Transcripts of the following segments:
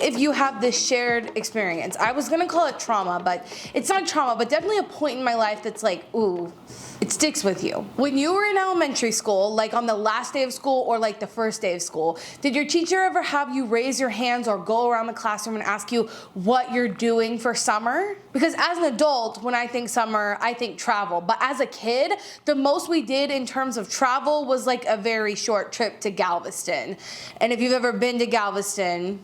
if you have this shared experience. I was gonna call it trauma, but it's not trauma, but definitely a point in my life that's like, ooh, it sticks with you. When you were in elementary school, like on the last day of school or like the first day of school, did your teacher ever have you raise your hands or go around the classroom and ask you what you're doing for summer? Because as an adult, when I think summer, I think travel. But as a kid, the most we did in terms of travel was like a very short trip to Galveston. And if you've ever been to Galveston,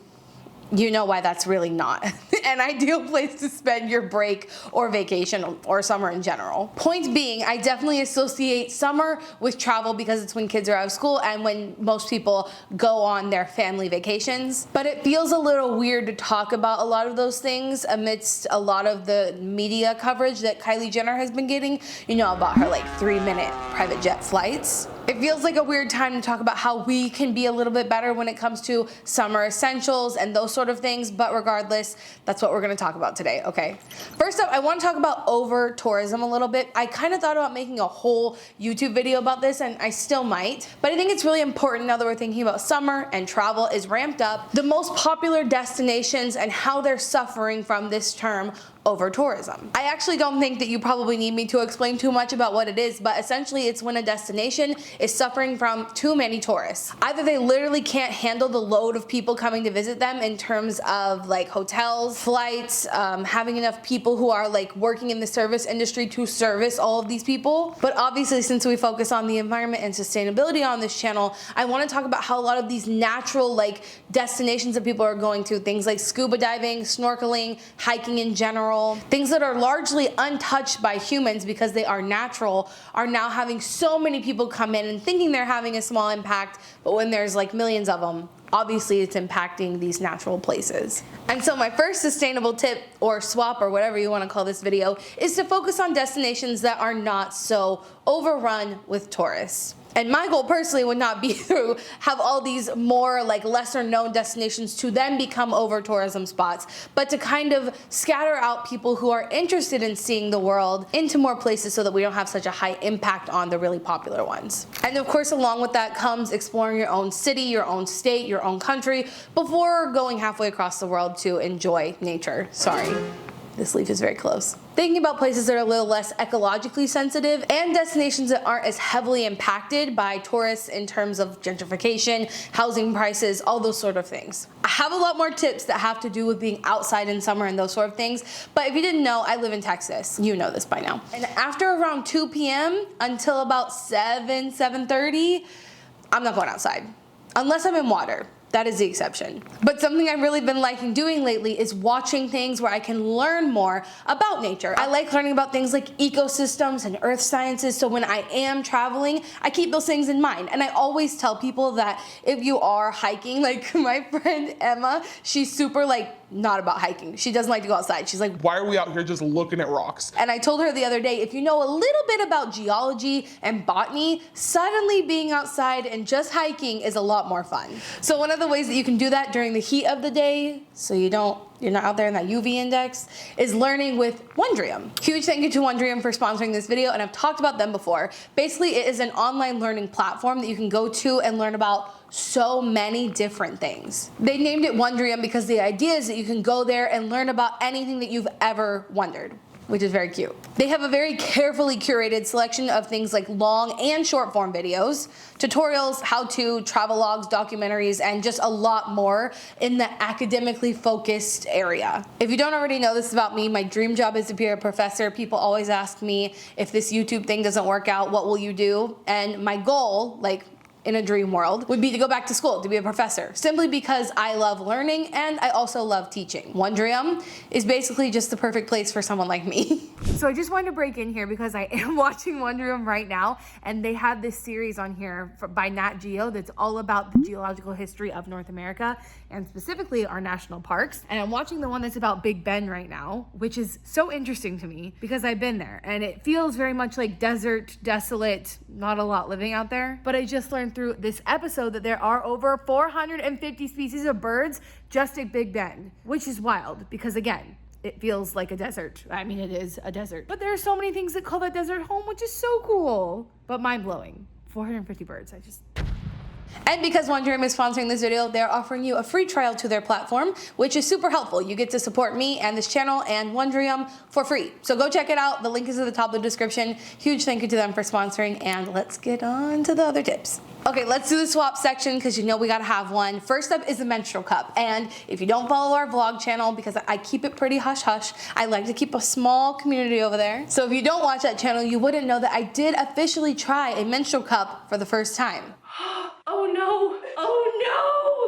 you know why that's really not an ideal place to spend your break or vacation or summer in general. Point being, I definitely associate summer with travel because it's when kids are out of school and when most people go on their family vacations. But it feels a little weird to talk about a lot of those things amidst a lot of the media coverage that Kylie Jenner has been getting, you know, about her like 3-minute private jet flights. It feels like a weird time to talk about how we can be a little bit better when it comes to summer essentials and those sort of things, but regardless, that's what we're gonna talk about today, okay? First up, I wanna talk about over-tourism a little bit. I kind of thought about making a whole YouTube video about this, and I still might, but I think it's really important now that we're thinking about summer and travel is ramped up, the most popular destinations and how they're suffering from this term over tourism. I actually don't think that you probably need me to explain too much about what it is, but essentially it's when a destination is suffering from too many tourists. Either they literally can't handle the load of people coming to visit them in terms of like hotels, flights, having enough people who are like working in the service industry to service all of these people. But obviously, since we focus on the environment and sustainability on this channel, I want to talk about how a lot of these natural like destinations that people are going to, things like scuba diving, snorkeling, hiking in general, things that are largely untouched by humans because they are natural, are now having so many people come in and thinking they're having a small impact, but when there's like millions of them, obviously it's impacting these natural places. And so my first sustainable tip, or swap, or whatever you want to call this video, is to focus on destinations that are not so overrun with tourists. And my goal personally would not be to have all these more like lesser known destinations to then become over tourism spots, but to kind of scatter out people who are interested in seeing the world into more places so that we don't have such a high impact on the really popular ones. And of course, along with that comes exploring your own city, your own state, your own country before going halfway across the world to enjoy nature. Sorry. This leaf is very close. Thinking about places that are a little less ecologically sensitive and destinations that aren't as heavily impacted by tourists in terms of gentrification, housing prices, all those sort of things. I have a lot more tips that have to do with being outside in summer and those sort of things, but if you didn't know, I live in Texas. You know this by now. And after around 2 p.m. until about 7:30, I'm not going outside. Unless I'm in water. That is the exception. But something I've really been liking doing lately is watching things where I can learn more about nature. I like learning about things like ecosystems and earth sciences, so when I am traveling, I keep those things in mind. And I always tell people that if you are hiking, like my friend Emma, she's super like not about hiking. She doesn't like to go outside. She's like, why are we out here just looking at rocks? And I told her the other day, if you know a little bit about geology and botany, suddenly being outside and just hiking is a lot more fun. So one of the ways that you can do that during the heat of the day, so you're not out there in that UV index, is learning with Wondrium. Huge thank you to Wondrium for sponsoring this video, and I've talked about them before. Basically, it is an online learning platform that you can go to and learn about so many different things. They named it Wondrium because the idea is that you can go there and learn about anything that you've ever wondered, which is very cute. They have a very carefully curated selection of things like long and short form videos, tutorials, how-to, travelogues, documentaries, and just a lot more in the academically focused area. If you don't already know this about me, my dream job is to be a professor. People always ask me, if this YouTube thing doesn't work out, what will you do? And my goal, like in a dream world, would be to go back to school to be a professor, simply because I love learning and I also love teaching. Wondrium is basically just the perfect place for someone like me. So I just wanted to break in here because I am watching Wondrium right now, and they have this series on here by Nat Geo that's all about the geological history of North America and specifically our national parks. And I'm watching the one that's about Big Bend right now, which is so interesting to me because I've been there and it feels very much like desert, desolate, not a lot living out there. But I just learned through this episode that there are over 450 species of birds just at Big Bend, which is wild because again, it feels like a desert. I mean, it is a desert, but there are so many things that call that desert home, which is so cool, but mind blowing. 450 birds, And because Wondrium is sponsoring this video, they're offering you a free trial to their platform, which is super helpful. You get to support me and this channel and Wondrium for free. So go check it out. The link is at the top of the description. Huge thank you to them for sponsoring, and let's get on to the other tips. Okay, let's do the swap section because you know we gotta have one. First up is the menstrual cup. And if you don't follow our vlog channel, because I keep it pretty hush-hush, I like to keep a small community over there. So if you don't watch that channel, you wouldn't know that I did officially try a menstrual cup for the first time. Oh no! Oh no!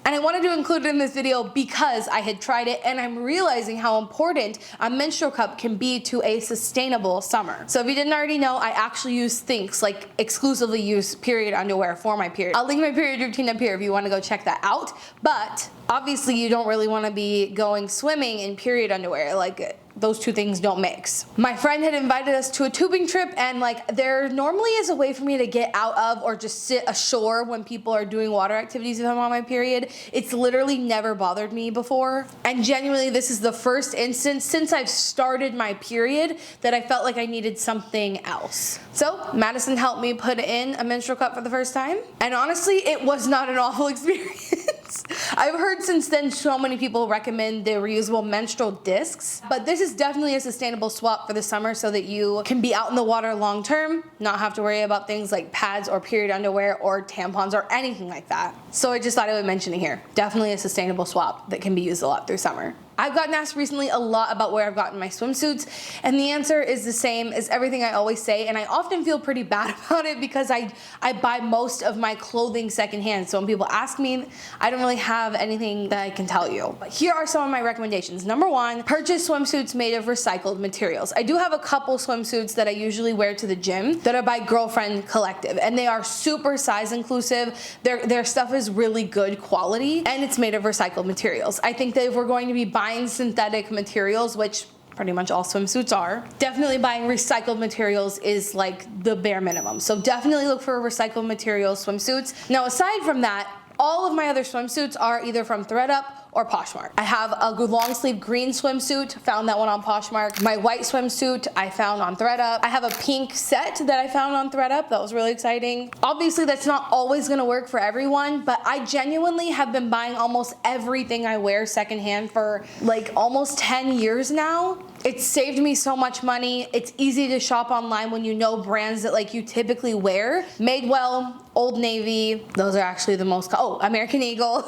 And I wanted to include it in this video because I had tried it and I'm realizing how important a menstrual cup can be to a sustainable summer. So if you didn't already know, I actually use Thinx, like exclusively use period underwear for my period. I'll link my period routine up here if you want to go check that out. But obviously you don't really want to be going swimming in period underwear. Like, those two things don't mix. My friend had invited us to a tubing trip, and like there normally is a way for me to get out of or just sit ashore when people are doing water activities if I'm on my period. It's literally never bothered me before. And genuinely, this is the first instance since I've started my period that I felt like I needed something else. So Madison helped me put in a menstrual cup for the first time. And honestly, it was not an awful experience. I've heard since then so many people recommend the reusable menstrual discs, but this is definitely a sustainable swap for the summer so that you can be out in the water long term, not have to worry about things like pads or period underwear or tampons or anything like that. So I just thought I would mention it here. Definitely a sustainable swap that can be used a lot through summer. I've gotten asked recently a lot about where I've gotten my swimsuits, and the answer is the same as everything I always say, and I often feel pretty bad about it because I buy most of my clothing secondhand. So when people ask me, I don't really have anything that I can tell you. But here are some of my recommendations. Number one, purchase swimsuits made of recycled materials. I do have a couple swimsuits that I usually wear to the gym that are by Girlfriend Collective, and they are super size inclusive. Their stuff is really good quality, and it's made of recycled materials. I think that if we're going to be buying synthetic materials, which pretty much all swimsuits are, definitely buying recycled materials is like the bare minimum. So definitely look for recycled material swimsuits. Now aside from that, all of my other swimsuits are either from ThredUp or Poshmark. I have a long sleeve green swimsuit, found that one on Poshmark. My white swimsuit I found on ThredUp. I have a pink set that I found on ThredUp. That was really exciting. Obviously that's not always gonna work for everyone, but I genuinely have been buying almost everything I wear secondhand for like almost 10 years now. It's saved me so much money. It's easy to shop online when you know brands that like you typically wear. Madewell, Old Navy, those are actually the most, American Eagle,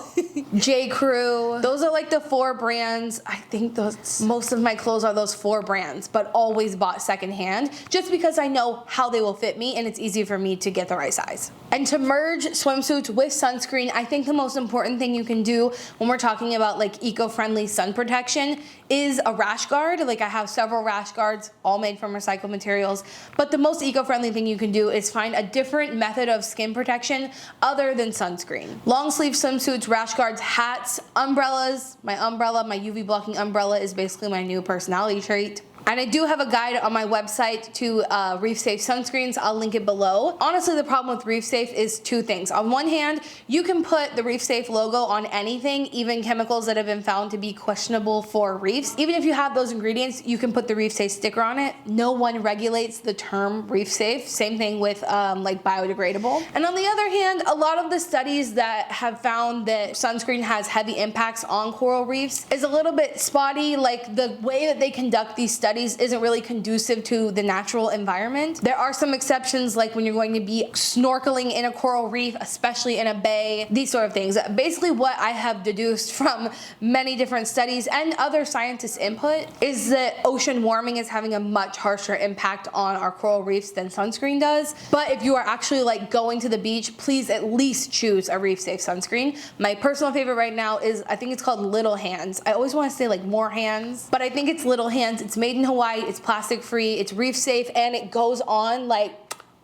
J. Crew. Those are like the 4 brands. I think most of my clothes are those 4 brands, but always bought secondhand just because I know how they will fit me and it's easy for me to get the right size. And to merge swimsuits with sunscreen, I think the most important thing you can do when we're talking about like eco-friendly sun protection is a rash guard. Like I have several rash guards, all made from recycled materials, but the most eco-friendly thing you can do is find a different method of skin protection other than sunscreen. Long sleeve swimsuits, rash guards, hats, umbrellas. My UV blocking umbrella is basically my new personality trait. And I do have a guide on my website to reef safe sunscreens. I'll link it below. Honestly, the problem with reef safe is 2 things. On one hand, you can put the reef safe logo on anything, even chemicals that have been found to be questionable for reefs. Even if you have those ingredients, you can put the reef safe sticker on it. No one regulates the term reef safe. Same thing with like biodegradable. And on the other hand, a lot of the studies that have found that sunscreen has heavy impacts on coral reefs is a little bit spotty. Like the way that they conduct these studies isn't really conducive to the natural environment. There are some exceptions, like when you're going to be snorkeling in a coral reef, especially in a bay, these sort of things. Basically what I have deduced from many different studies and other scientists' input is that ocean warming is having a much harsher impact on our coral reefs than sunscreen does. But if you are actually like going to the beach, please at least choose a reef safe sunscreen. My personal favorite right now is, I think it's called Little Hands. I always want to say like More Hands, but I think it's Little Hands. It's made in Hawaii, it's plastic free, it's reef safe, and it goes on like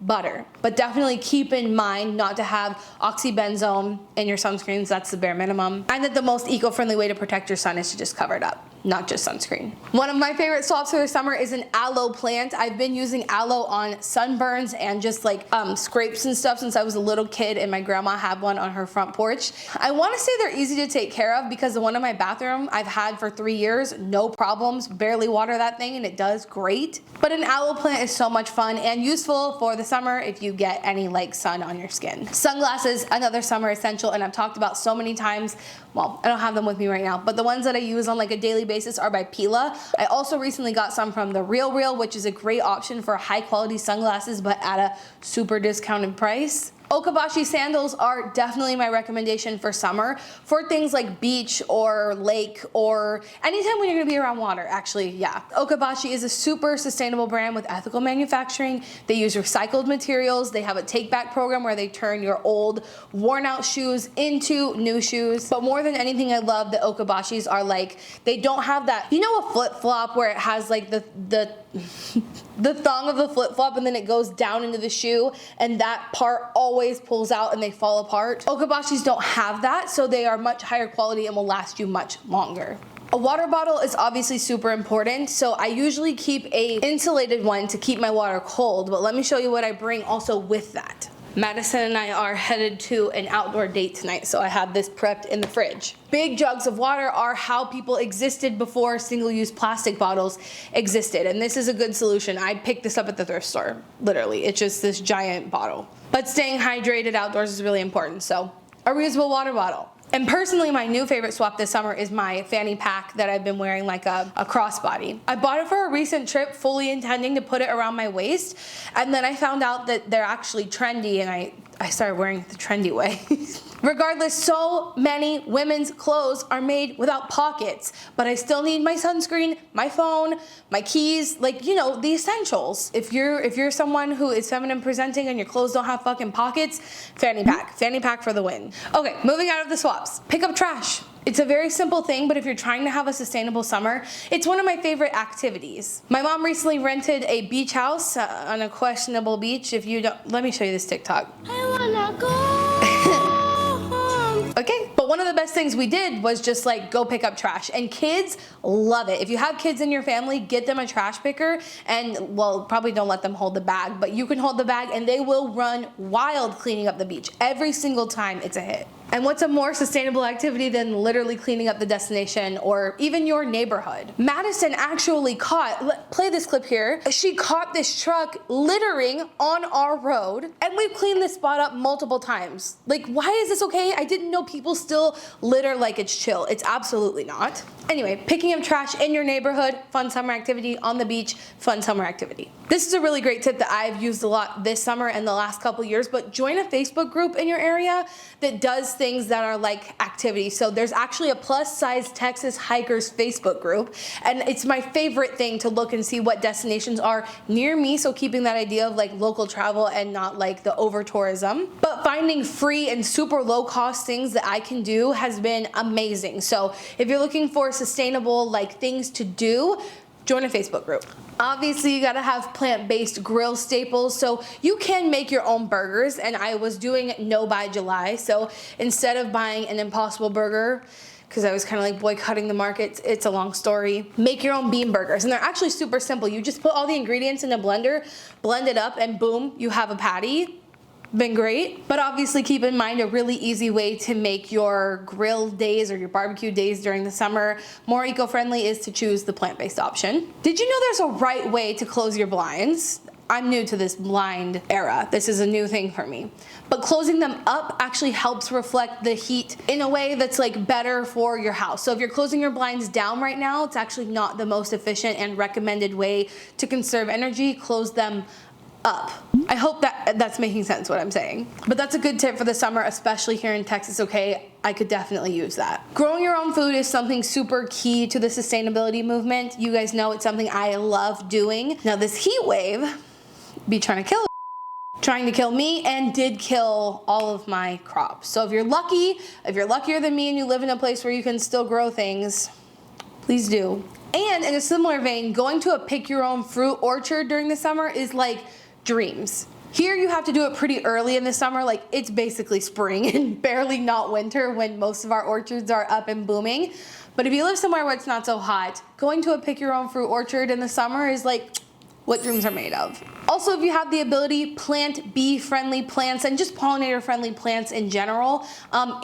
butter. But definitely keep in mind not to have oxybenzone in your sunscreens. That's the bare minimum. And that the most eco-friendly way to protect your sun is to just cover it up. not just sunscreen. One of my favorite swaps for the summer is an aloe plant. I've been using aloe on sunburns and just like scrapes and stuff since I was a little kid, and my grandma had one on her front porch. I want to say they're easy to take care of because the one in my bathroom I've had for 3 years, no problems, barely water that thing and it does great. But an aloe plant is so much fun and useful for the summer if you get any like sun on your skin. Sunglasses, another summer essential, and I've talked about so many times. Well, I don't have them with me right now, but the ones that I use on like a daily basis are by Pila. I also recently got some from the Real, which is a great option for high quality sunglasses but at a super discounted price. Okabashi sandals are definitely my recommendation for summer for things like beach or lake or anytime when you're gonna be around water, actually, yeah. Okabashi is a super sustainable brand with ethical manufacturing. They use recycled materials. They have a take back program where they turn your old worn out shoes into new shoes. But more than anything, I love that Okabashis are like, they don't have that, you know, a flip flop where it has like the thong of the flip flop and then it goes down into the shoe and that part always pulls out and they fall apart. Okabashis don't have that, so they are much higher quality and will last you much longer. A water bottle is obviously super important, so I usually keep a insulated one to keep my water cold, but let me show you what I bring also with that. Madison and I are headed to an outdoor date tonight, so I have this prepped in the fridge. Big jugs of water are how people existed before single-use plastic bottles existed, and this is a good solution. I picked this up at the thrift store, literally. It's just this giant bottle. But staying hydrated outdoors is really important, so a reusable water bottle. And personally, my new favorite swap this summer is my fanny pack that I've been wearing like a crossbody. I bought it for a recent trip, fully intending to put it around my waist, and then I found out that they're actually trendy, and I started wearing it the trendy way. Regardless, so many women's clothes are made without pockets, but I still need my sunscreen, my phone, my keys, like, you know, the essentials. If you're someone who is feminine presenting and your clothes don't have fucking pockets, fanny pack for the win. Okay, moving out of the swaps. Pick up trash. It's a very simple thing, but if you're trying to have a sustainable summer, it's one of my favorite activities. My mom recently rented a beach house on a questionable beach. If you don't, let me show you this TikTok. I wanna go home. Okay, but one of the best things we did was just like go pick up trash, and kids love it. If you have kids in your family, get them a trash picker, and well, probably don't let them hold the bag, but you can hold the bag and they will run wild cleaning up the beach. Every single time it's a hit. And what's a more sustainable activity than literally cleaning up the destination or even your neighborhood? Madison actually caught, play this clip here, she caught this truck littering on our road, and we've cleaned this spot up multiple times. Like, why is this okay? I didn't know people still litter like it's chill. It's absolutely not. Anyway, picking up trash in your neighborhood, fun summer activity. On the beach, fun summer activity. This is a really great tip that I've used a lot this summer and the last couple years, but join a Facebook group in your area that does things that are like activities. So there's actually a plus size Texas hikers Facebook group, and it's my favorite thing to look and see what destinations are near me, so keeping that idea of like local travel and not like the over tourism. But finding free and super low cost things that I can do has been amazing. So if you're looking for sustainable like things to do, join a Facebook group. Obviously, you gotta have plant-based grill staples, so you can make your own burgers, and I was doing no by July, so instead of buying an Impossible burger, because I was kind of like boycotting the market, it's a long story, make your own bean burgers, and they're actually super simple. You just put all the ingredients in a blender, blend it up, and boom, you have a patty. Been great, but obviously keep in mind a really easy way to make your grill days or your barbecue days during the summer more eco-friendly is to choose the plant-based option. Did you know there's a right way to close your blinds? I'm new to this blind era. This is a new thing for me. But closing them up actually helps reflect the heat in a way that's like better for your house. So if you're closing your blinds down right now, it's actually not the most efficient and recommended way to conserve energy. Close them up. I hope that's making sense what I'm saying. But that's a good tip for the summer, especially here in Texas, okay? I could definitely use that. Growing your own food is something super key to the sustainability movement. You guys know it's something I love doing. Now this heat wave be trying to kill me and did kill all of my crops. So if you're luckier than me and you live in a place where you can still grow things, please do. And in a similar vein, going to a pick your own fruit orchard during the summer is like dreams. Here you have to do it pretty early in the summer, like it's basically spring and barely not winter when most of our orchards are up and booming. But if you live somewhere where it's not so hot, going to a pick your own fruit orchard in the summer is like what dreams are made of. Also, if you have the ability, plant bee-friendly plants and just pollinator-friendly plants in general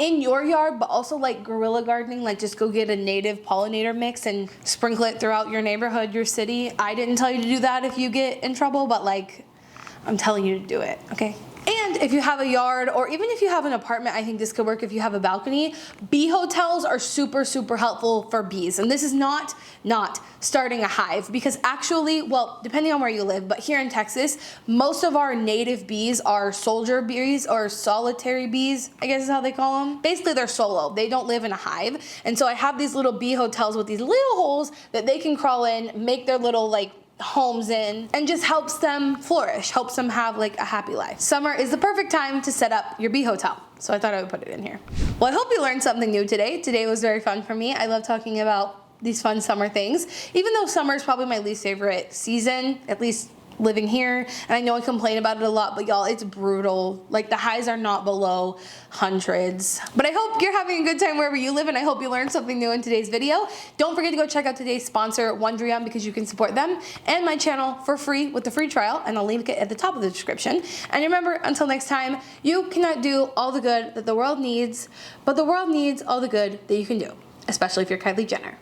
in your yard, but also like guerrilla gardening, like just go get a native pollinator mix and sprinkle it throughout your neighborhood, your city. I didn't tell you to do that if you get in trouble, but like, I'm telling you to do it, okay? And if you have a yard, or even if you have an apartment, I think this could work if you have a balcony. Bee hotels are super, super helpful for bees. And this is not starting a hive, because actually, well, depending on where you live, but here in Texas, most of our native bees are soldier bees or solitary bees, I guess is how they call them. Basically, they're solo. They don't live in a hive. And so I have these little bee hotels with these little holes that they can crawl in, make their little like homes in, and just helps them flourish, helps them have like a happy life. Summer is the perfect time to set up your bee hotel. So I thought I would put it in here. Well, I hope you learned something new today. Today was very fun for me. I love talking about these fun summer things, even though summer is probably my least favorite season, at least living here. And I know I complain about it a lot, but y'all, it's brutal. Like the highs are not below hundreds. But I hope you're having a good time wherever you live, and I hope you learned something new in today's video. Don't forget to go check out today's sponsor, Wondrium, because you can support them and my channel for free with the free trial, and I'll link it at the top of the description. And remember, until next time, you cannot do all the good that the world needs, but the world needs all the good that you can do, especially if you're Kylie Jenner.